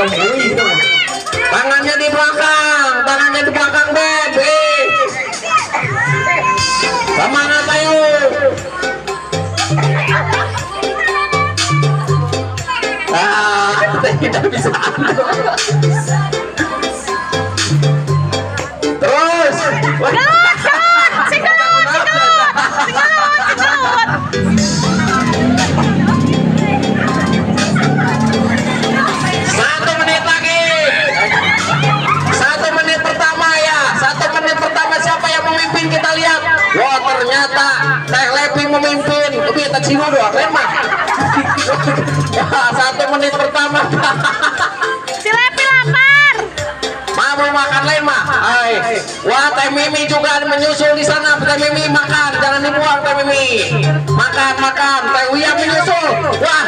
Tangannya di belakang, Beb. Semangat ayo. Tidak bisa. Terus. Kita lihat, wah ternyata Teh Lepi memimpin. Tapi tak sino doang, mah. 1 menit pertama. Si Lepi lapar. Mau makan lain mah. Wah Teh Mimi juga menyusul di sana. Teh Mimi makan, jangan dibuang Teh Mimi. Makan. Teh Wia menyusul. Wah